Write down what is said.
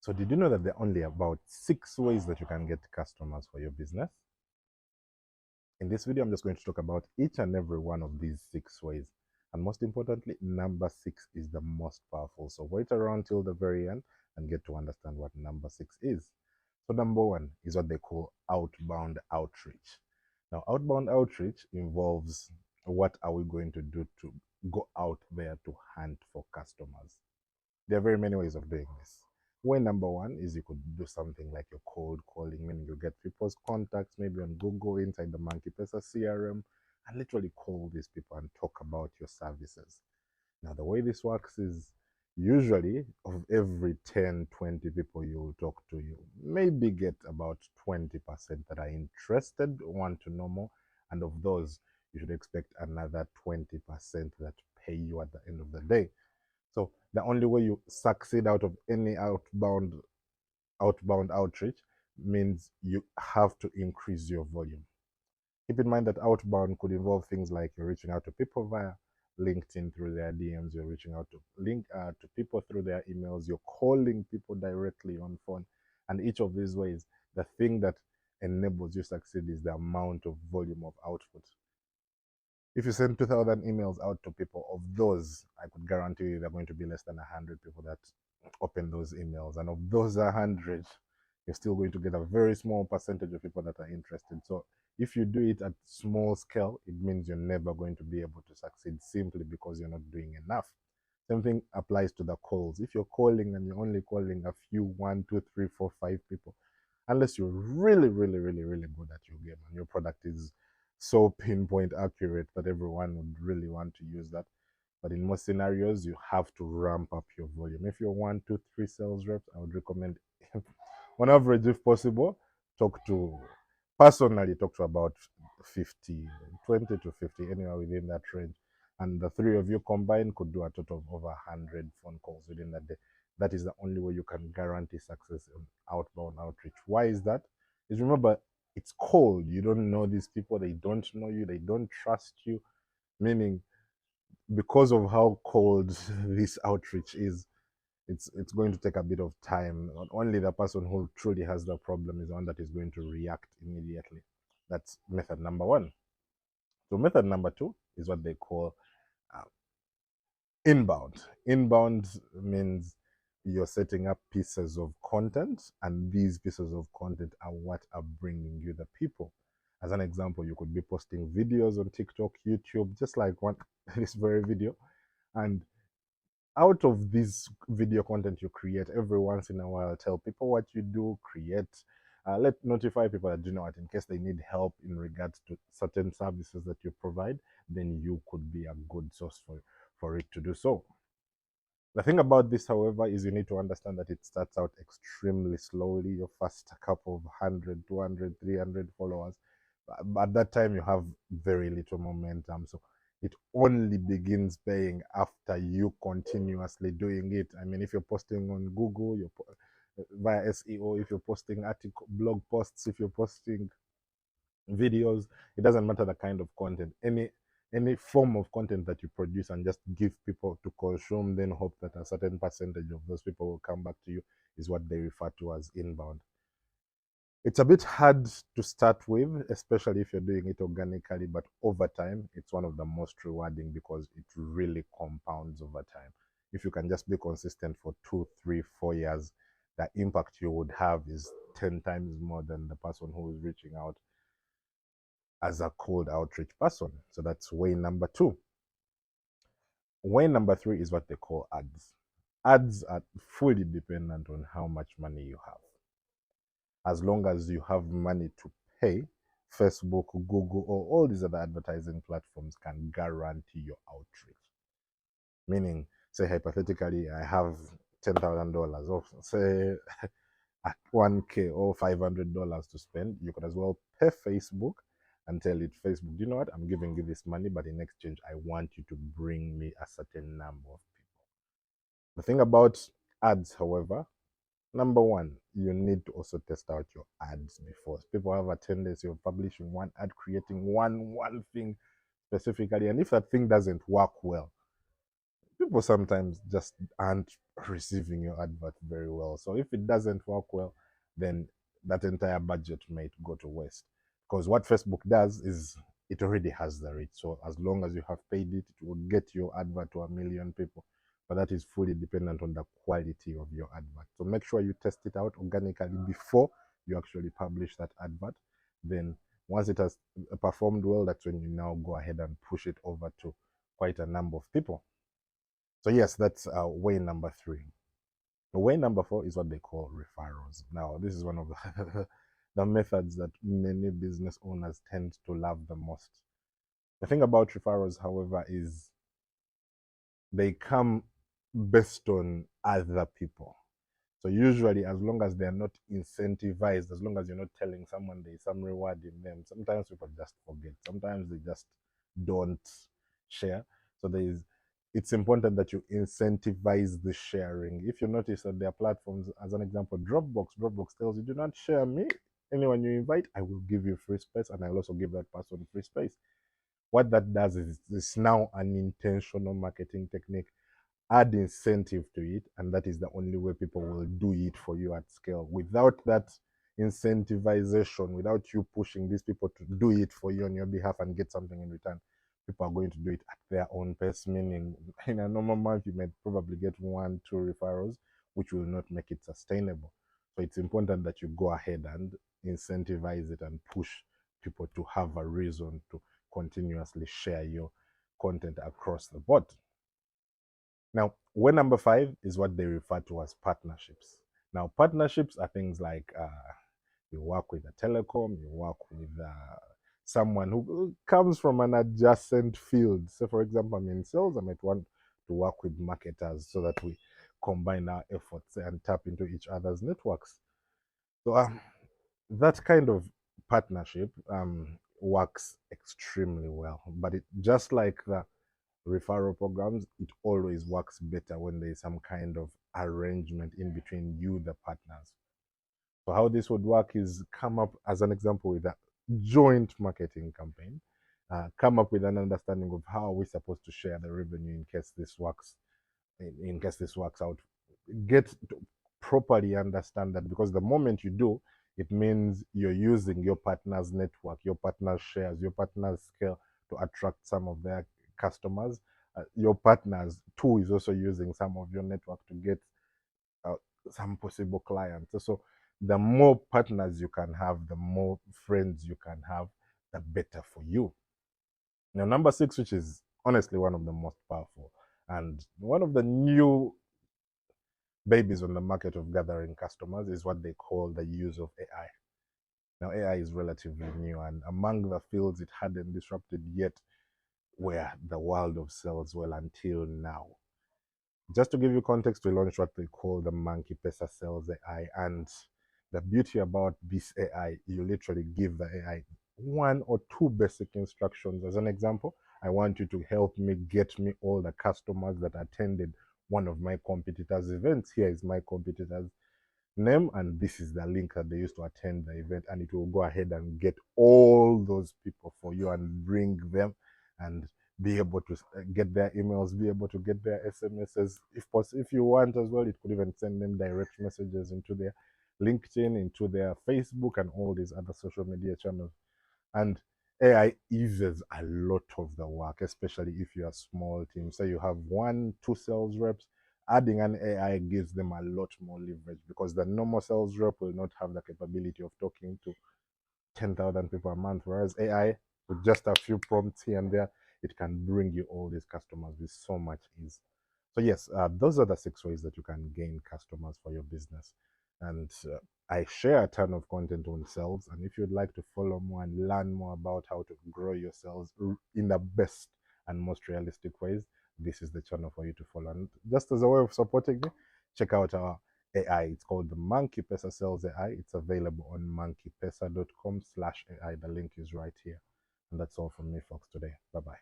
So did you know that there are only about 6 ways that you can get customers for your business? In this video, I'm just going to talk about each and every one of these 6 ways. And most importantly, number 6 is the most powerful. So wait around till the very end and get to understand what number 6 is. So number 1 is what they call outbound outreach. Now, outbound outreach involves what are we going to do to go out there to hunt for customers. There are very many ways of doing this. Way number 1 is you could do something like your cold calling, meaning you get people's contacts, maybe on Google, inside the Monkey Pesa CRM, and literally call these people and talk about your services. Now, the way this works is usually of every 10, 20 people you will talk to, you maybe get about 20% that are interested, want to know more, and of those, you should expect another 20% that pay you at the end of the day. So the only way you succeed out of any outbound outreach means you have to increase your volume. Keep in mind that outbound could involve things like you're reaching out to people via LinkedIn through their DMs, you're reaching out to people through their emails, you're calling people directly on phone. And each of these ways, the thing that enables you succeed is the amount of volume of output. If you send 2,000 emails out to people, of those, I could guarantee you there are going to be less than 100 people that open those emails. And of those 100, you're still going to get a very small percentage of people that are interested. So if you do it at small scale, it means you're never going to be able to succeed simply because you're not doing enough. Same thing applies to the calls. If you're calling and you're only calling a few, 1, 2, 3, 4, 5 people, unless you're really, really, really, really good at your game and your product is so pinpoint accurate that everyone would really want to use that. But in most scenarios, you have to ramp up your volume. If you're 1, 2, 3 sales reps, I would recommend, on average, if possible, personally talk to about 50, 20 to 50, anywhere within that range. And the 3 of you combined could do a total of over 100 phone calls within that day. That is the only way you can guarantee success in outbound outreach. Why is that? Is remember, it's cold. You don't know these people. They don't know you. They don't trust you. Meaning, because of how cold this outreach is, it's going to take a bit of time. Not only the person who truly has the problem is the one that is going to react immediately. That's method number 1. So method number 2 is what they call uh, inbound. Inbound means you're setting up pieces of content, and these pieces of content are what are bringing you the people. As an example, you could be posting videos on TikTok, YouTube, just like this very video, and out of this video content you create, every once in a while tell people what you do, let notify people that, you know what, in case they need help in regards to certain services that you provide, then you could be a good source for it to do so. The thing about this, however, is you need to understand that it starts out extremely slowly. Your first couple of 100, 200, 300 followers, but at that time you have very little momentum. So it only begins paying after you continuously doing it. I mean, if you're posting on Google, via SEO, if you're posting blog posts, if you're posting videos, it doesn't matter the kind of content. Any form of content that you produce and just give people to consume, then hope that a certain percentage of those people will come back to you, is what they refer to as inbound. It's a bit hard to start with, especially if you're doing it organically, but over time, it's one of the most rewarding because it really compounds over time. If you can just be consistent for 2, 3, 4 years, the impact you would have is 10 times more than the person who is reaching out as a cold outreach person. So that's way number 2. Way number 3 is what they call ads. Ads are fully dependent on how much money you have. As long as you have money to pay, Facebook, Google, or all these other advertising platforms can guarantee your outreach. Meaning, say hypothetically, I have $10,000, or say 1K or $500 to spend. You could as well pay Facebook and tell it, Facebook, you know what, I'm giving you this money, but in exchange, I want you to bring me a certain number of people. The thing about ads, however, number 1, you need to also test out your ads before. People have a tendency of publishing one ad, creating one thing specifically, and if that thing doesn't work well, people sometimes just aren't receiving your advert very well. So if it doesn't work well, then that entire budget might go to waste. Because what Facebook does is it already has the reach. So as long as you have paid it, it will get your advert to 1 million people. But that is fully dependent on the quality of your advert. So make sure you test it out organically before you actually publish that advert. Then once it has performed well, that's when you now go ahead and push it over to quite a number of people. So yes, that's way number 3. Way number 4 is what they call referrals. Now, this is one of the, the methods that many business owners tend to love the most. The thing about referrals, however, is they come based on other people. So usually, as long as they're not incentivized, as long as you're not telling someone there's some reward in them, sometimes people just forget. Sometimes they just don't share. So it's important that you incentivize the sharing. If you notice that there are platforms, as an example, Dropbox tells you, do not share me. Anyone you invite, I will give you free space, and I'll also give that person free space. What that does is it's now an intentional marketing technique. Add incentive to it, and that is the only way people will do it for you at scale. Without that incentivization, without you pushing these people to do it for you on your behalf and get something in return, people are going to do it at their own pace. Meaning, in a normal month, you might probably get 1-2 referrals, which will not make it sustainable. So it's important that you go ahead and incentivize it and push people to have a reason to continuously share your content across the board. Now, way number 5 is what they refer to as partnerships. Now, partnerships are things like you work with a telecom, you work with someone who comes from an adjacent field. So, for example, I'm in sales, I might want to work with marketers so that we combine our efforts and tap into each other's networks. So, that kind of partnership works extremely well. But it just like the referral programs, it always works better when there is some kind of arrangement in between you, the partners. So how this would work is come up, as an example, with a joint marketing campaign. Come up with an understanding of how we're supposed to share the revenue in case this works, in case this works out. Get to properly understand that, because the moment you do, it means you're using your partner's network, your partner's shares, your partner's scale to attract some of their customers. Your partners too is also using some of your network to get uh, some possible clients. So the more partners you can have, the more friends you can have, the better for you. Now, number 6, which is honestly one of the most powerful and one of the new babies on the market of gathering customers, is what they call the use of AI. Now, AI is relatively new, and among the fields it hadn't disrupted yet where the world of sales well until now. Just to give you context, we launched what they call the Monkey Pesa Sales AI. And the beauty about this AI, you literally give the AI 1 or 2 basic instructions. As an example, I want you to help me get me all the customers that attended one of my competitors' events. Here is my competitor's name, and this is the link that they used to attend the event, and it will go ahead and get all those people for you and bring them and be able to get their emails, be able to get their SMSs. If you want as well, it could even send them direct messages into their LinkedIn, into their Facebook, and all these other social media channels. And AI eases a lot of the work, especially if you're a small team. So you have 1-2 sales reps. Adding an AI gives them a lot more leverage, because the normal sales rep will not have the capability of talking to 10,000 people a month, whereas AI, with just a few prompts here and there, it can bring you all these customers with so much ease. So yes, those are the 6 ways that you can gain customers for your business. And I share a ton of content on sales, and if you'd like to follow more and learn more about how to grow your sales in the best and most realistic ways, this is the channel for you to follow. And just as a way of supporting me, check out our AI. It's called the Monkey Pesa Sales AI. It's available on monkeypesa.com/AI. The link is right here. And that's all from me, folks, today. Bye bye.